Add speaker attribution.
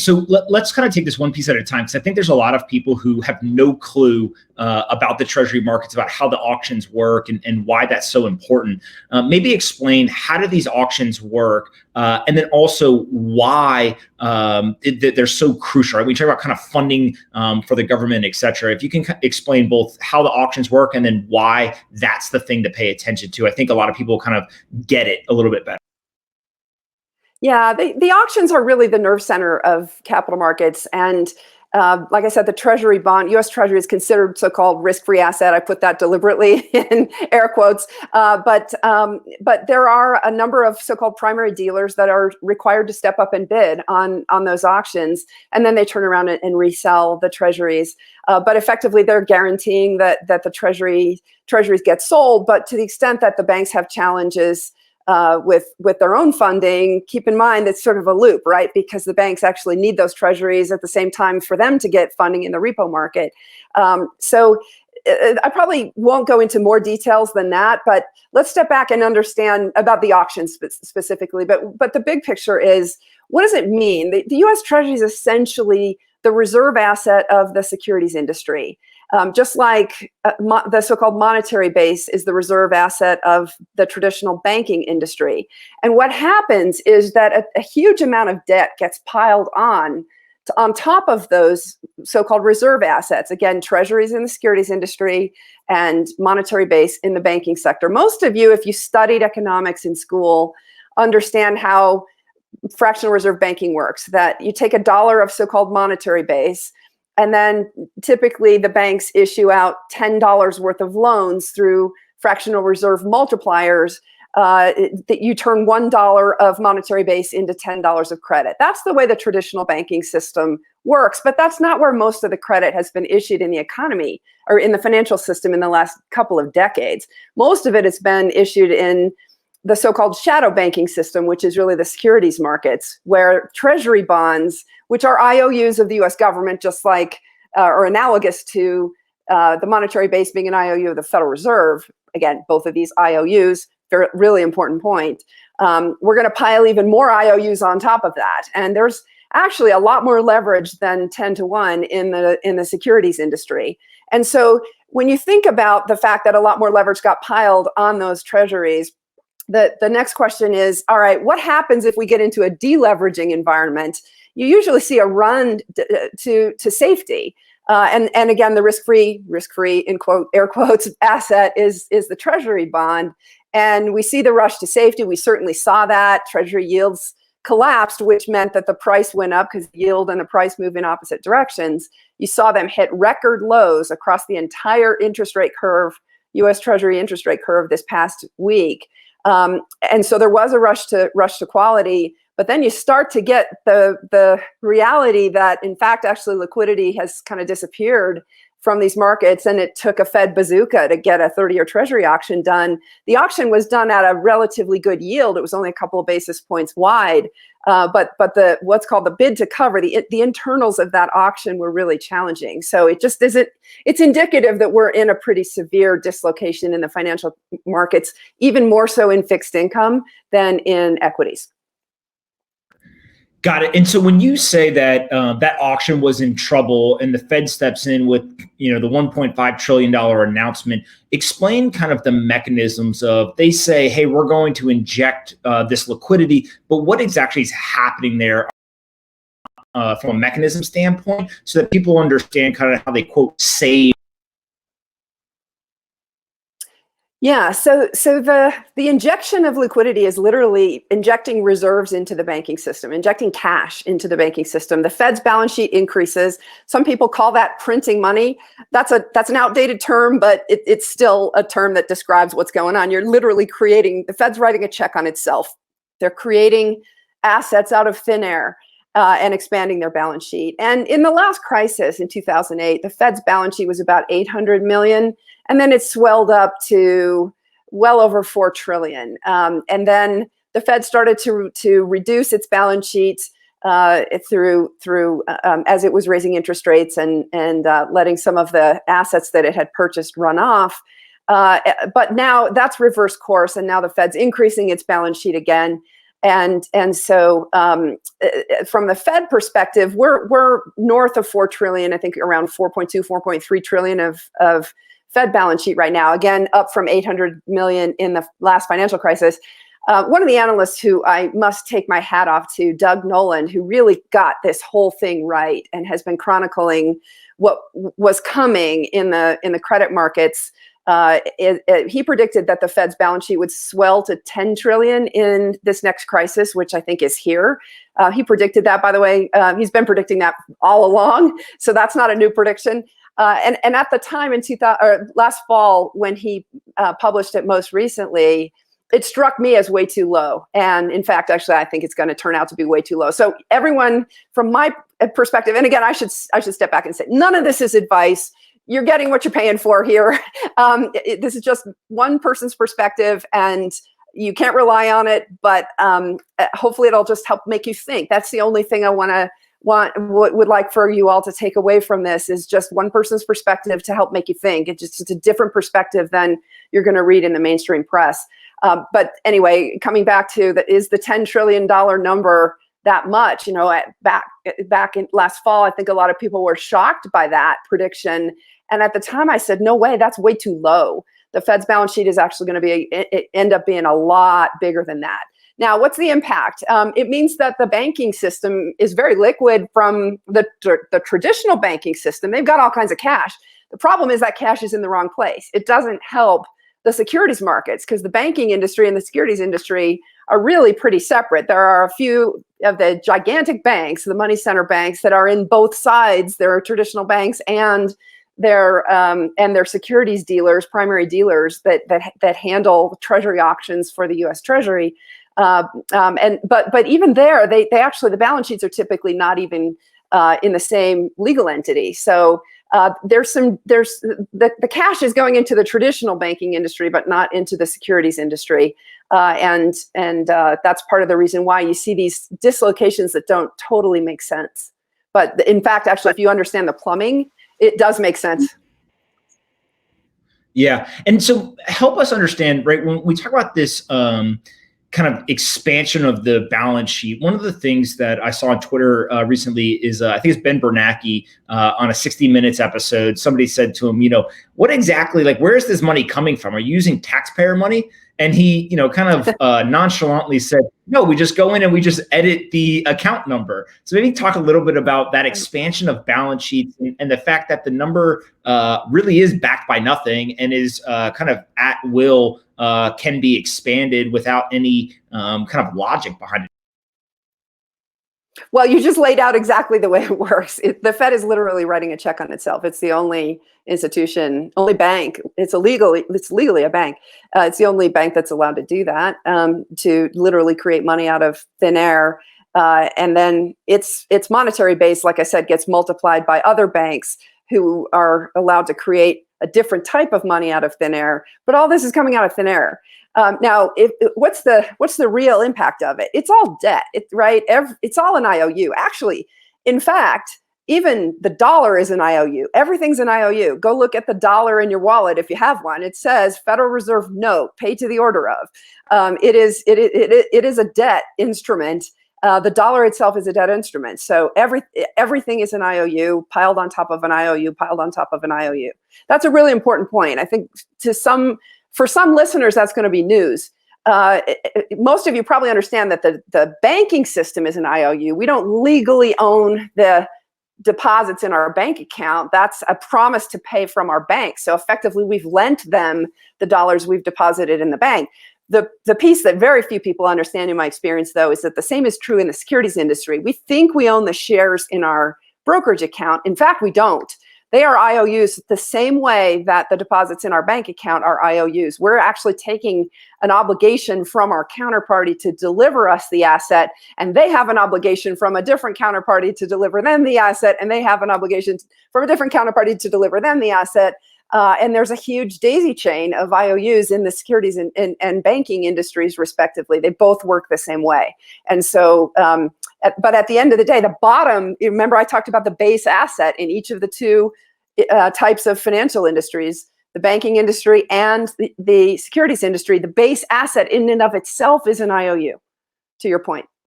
Speaker 1: So let's kind of take this one piece at a time, because I think there's a lot of people who have no clue about the Treasury markets, about how the auctions work and why that's so important. Maybe explain, how do these auctions work? And then also why they're so crucial, right? We talk about kind of funding for the government, et cetera. If you can explain both how the auctions work and then why that's the thing to pay attention to, I think a lot of people kind of get it a little bit better.
Speaker 2: Yeah, the auctions are really the nerve center of capital markets. And like I said, the Treasury bond, U.S. Treasury is considered so-called risk-free asset. I put that deliberately in air quotes. But there are a number of so-called primary dealers that are required to step up and bid on those auctions. And then they turn around and resell the Treasuries. But effectively, they're guaranteeing that the Treasuries get sold. But to the extent that the banks have challenges with their own funding, keep in mind it's sort of a loop, right? Because the banks actually need those Treasuries at the same time for them to get funding in the repo market. So I probably won't go into more details than that, but let's step back and understand about the auctions specifically. But the big picture is, what does it mean? The U.S. Treasury is essentially the reserve asset of the securities industry. Just like the so-called monetary base is the reserve asset of the traditional banking industry. And what happens is that a huge amount of debt gets piled on top of those so-called reserve assets. Again, treasuries in the securities industry and monetary base in the banking sector. Most of you, if you studied economics in school, understand how fractional reserve banking works, that you take $1 of so-called monetary base, and then typically the banks issue out $10 worth of loans through fractional reserve multipliers that you turn $1 of monetary base into $10 of credit. That's the way the traditional banking system works, but that's not where most of the credit has been issued in the economy or in the financial system in the last couple of decades. Most of it has been issued in the so-called shadow banking system, which is really the securities markets, where Treasury bonds, which are IOUs of the U.S. government, just like or analogous to the monetary base being an IOU of the Federal Reserve. Again, both of these IOUs, very really important point. We're going to pile even more IOUs on top of that, and there's actually a lot more leverage than 10-to-1 in the securities industry. And so, when you think about the fact that a lot more leverage got piled on those treasuries, the next question is, all right, what happens if we get into a deleveraging environment? You usually see a run to safety. And again, the risk-free in air quotes asset is the Treasury bond. And we see the rush to safety. We certainly saw that. Treasury yields collapsed, which meant that the price went up because yield and the price move in opposite directions. You saw them hit record lows across the entire interest rate curve, U.S. Treasury interest rate curve this past week. And so there was a rush to quality, but then you start to get the reality that, in fact, actually liquidity has kind of disappeared from these markets, and it took a Fed bazooka to get a 30-year Treasury auction done. The auction was done at a relatively good yield. It was only a couple of basis points wide, but the what's called the bid to cover, the internals of that auction were really challenging. So it just isn't. It's indicative that we're in a pretty severe dislocation in the financial markets, even more so in fixed income than in equities.
Speaker 1: Got it. And so when you say that that auction was in trouble and the Fed steps in with, the $1.5 trillion announcement, explain kind of the mechanisms of, they say, hey, we're going to inject this liquidity, but what exactly is happening there from a mechanism standpoint, so that people understand kind of how they, quote, save.
Speaker 2: Yeah, so the injection of liquidity is literally injecting reserves into the banking system, injecting cash into the banking system. The Fed's balance sheet increases. Some people call that printing money. That's an outdated term, but it's still a term that describes what's going on. You're literally creating, the Fed's writing a check on itself. They're creating assets out of thin air and expanding their balance sheet. And in the last crisis in 2008, the Fed's balance sheet was about 800 million. And then it swelled up to well over 4 trillion. And then the Fed started to reduce its balance sheet through as it was raising interest rates and letting some of the assets that it had purchased run off. But now that's reverse course, and now the Fed's increasing its balance sheet again. And so from the Fed perspective, we're north of 4 trillion, I think around 4.2, 4.3 trillion of Fed balance sheet right now, again, up from 800 million in the last financial crisis. One of the analysts who I must take my hat off to, Doug Nolan, who really got this whole thing right and has been chronicling what was coming in the credit markets. He predicted that the Fed's balance sheet would swell to 10 trillion in this next crisis, which I think is here. He predicted that, by the way. He's been predicting that all along, so that's not a new prediction. And at the time in 2000, or last fall, when he published it most recently, it struck me as way too low. And in fact, actually, I think it's going to turn out to be way too low. So everyone, from my perspective, and again, I should step back and say, none of this is advice. You're getting what you're paying for here. This is just one person's perspective, and you can't rely on it. But hopefully, it'll just help make you think. That's the only thing I would like for you all to take away from this, is just one person's perspective to help make you think. It's a different perspective than you're going to read in the mainstream press. But anyway, coming back to is the $10 trillion number that much? Back in last fall, I think a lot of people were shocked by that prediction. And at the time I said, no way, that's way too low. The Fed's balance sheet is actually going to end up being a lot bigger than that. Now, what's the impact? It means that the banking system is very liquid from the traditional banking system. They've got all kinds of cash. The problem is that cash is in the wrong place. It doesn't help the securities markets, because the banking industry and the securities industry are really pretty separate. There are a few of the gigantic banks, the money center banks, that are in both sides. There are traditional banks and their securities dealers, primary dealers that handle Treasury auctions for the U.S. Treasury. But even there, they actually, the balance sheets are typically not even in the same legal entity. So the cash is going into the traditional banking industry, but not into the securities industry. And that's part of the reason why you see these dislocations that don't totally make sense. But in fact, actually, if you understand the plumbing, it does make sense.
Speaker 1: Yeah. And so help us understand, right, when we talk about this kind of expansion of the balance sheet, one of the things that I saw on Twitter recently is, I think it's Ben Bernanke on a 60 Minutes episode. Somebody said to him, what exactly, like, where is this money coming from? Are you using taxpayer money? And he, kind of nonchalantly said, no, we just go in and we just edit the account number. So maybe talk a little bit about that expansion of balance sheets and the fact that the number really is backed by nothing and is kind of at will, can be expanded without any kind of logic behind it.
Speaker 2: Well, you just laid out exactly the way it works. The Fed is literally writing a check on itself. It's the only institution, only bank. It's legally a bank. It's the only bank that's allowed to do that, to literally create money out of thin air. And then its monetary base, like I said, gets multiplied by other banks who are allowed to create a different type of money out of thin air. But all this is coming out of thin air. Now, what's the real impact of it? It's all debt, right? It's all an IOU. Actually, in fact, even the dollar is an IOU. Everything's an IOU. Go look at the dollar in your wallet if you have one. It says Federal Reserve note, paid to the order of. It is a debt instrument. The dollar itself is a debt instrument. So everything is an IOU piled on top of an IOU piled on top of an IOU. That's a really important point. I think for some listeners, that's going to be news. Most of you probably understand that the banking system is an IOU. We don't legally own the deposits in our bank account. That's a promise to pay from our bank. So effectively, we've lent them the dollars we've deposited in the bank. The piece that very few people understand in my experience, though, is that the same is true in the securities industry. We think we own the shares in our brokerage account. In fact, we don't. They are IOUs the same way that the deposits in our bank account are IOUs. We're actually taking an obligation from our counterparty to deliver us the asset, and they have an obligation from a different counterparty to deliver them the asset, and they have an obligation from a different counterparty to deliver them the asset. And there's a huge daisy chain of IOUs in the securities and banking industries, respectively. They both work the same way. And so, but at the end of the day, the bottom, remember I talked about the base asset in each of the two types of financial industries, the banking industry and the securities industry. The base asset in and of itself is an IOU. to your point.